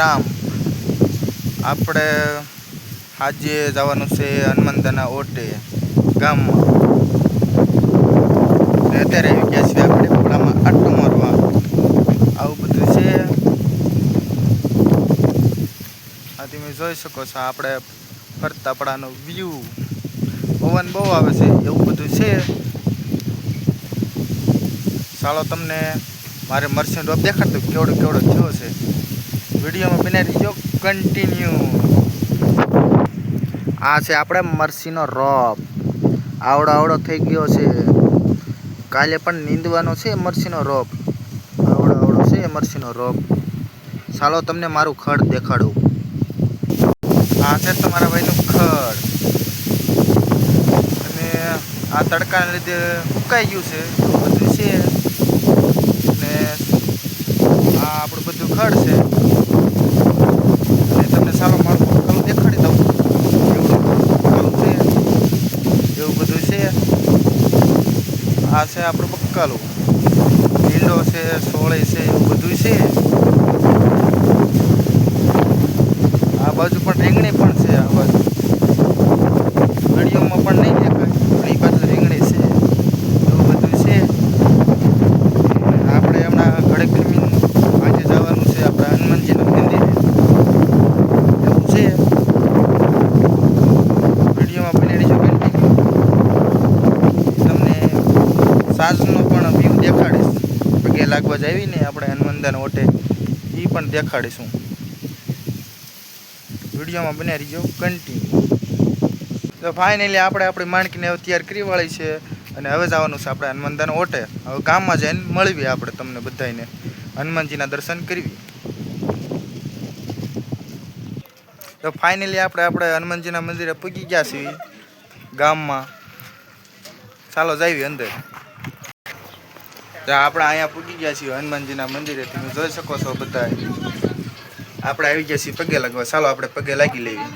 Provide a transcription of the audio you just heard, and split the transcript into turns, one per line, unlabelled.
રામ આપણે આજે જવાનું છે હનુમાનદાના ઓટે ગામમાં. અત્યારે આવી ગયા છીએ આપણે પડામાં આટો મારવા. આવું બધું છે. આ તમે જોઈ શકો છો આપણે ફરતા પડાનો વ્યૂ. પવન બહુ આવે છે એવું બધું છે. ચાલો તમને મારે મરસીનો રોપ દેખાડતો કેવડો કેવડો થયો છે. વિડીયોમાં બને રહીજો કન્ટિન્યુ. આ છે આપણે મરસીનો રોપ. આવડો આવડો થઈ ગયો છે. કાલે પણ નીંદવાનો છે મરસીનો રોપ. આવડો આવડો છે મરસીનો રોપ. ચાલો તમને મારું ખડ દેખાડું. આ છે તમારા ભાઈનું ખડ. અને આ તડકાને લીધે સુકાઈ ગયું છે બધું છે. ને આ આપણું બધું ખડ છે. અને તમને ચાલો મારું પક્કાલું દેખાડી દઉં. એવું છે એવું બધું છે. આ છે આપણું પક્કાલું. લીંડો છે, સોળી છે, એવું બધું છે. આ બાજુ પણ રીંગણી પણ છે. આ બાજુ વિડીયોમાં પણ નહીં દેખાય પણ એ બાજુ રીંગણી છે. એવું બધું છે. આપણે હમણાં ઘડીક જમીન આજે જવાનું છે આપણા હનુમાનજીના મંદિરે. એવું છે. વિડીયોમાં બની રહીજો કન્ટિન્યુ. તમને સાંજનો પણ વ્યૂ દેખાડીશ. પગે લાગવા જ આવીને આપણે હનુમાનદાના ઓટે એ પણ દેખાડીશું. વિડીયોમાં બને રહીજો કન્ટિન્યુ. તો ફાઇનલી આપણે આપણી માણકીને હવે તૈયાર કરી વાળી છે. અને હવે જવાનું છે આપણે હનુમાનદાના ઓટે. હવે ગામમાં જઈને મળીએ આપણે તમને બધાને. હનુમાનજીના દર્શન કરવી. તો ફાઇનલી આપણે હનુમાનજીના મંદિરે પૂગી ગયા છીએ ગામમાં. ચાલો જઈએ અંદર. તો આપણે અહીંયા પૂગી ગયા છીએ હનુમાનજીના મંદિરે. તમે જોઈ શકો છો બધા. આપણે આવી ગયા છીએ પગે લાગવા. ચાલો આપણે પગે લાગી લેવી.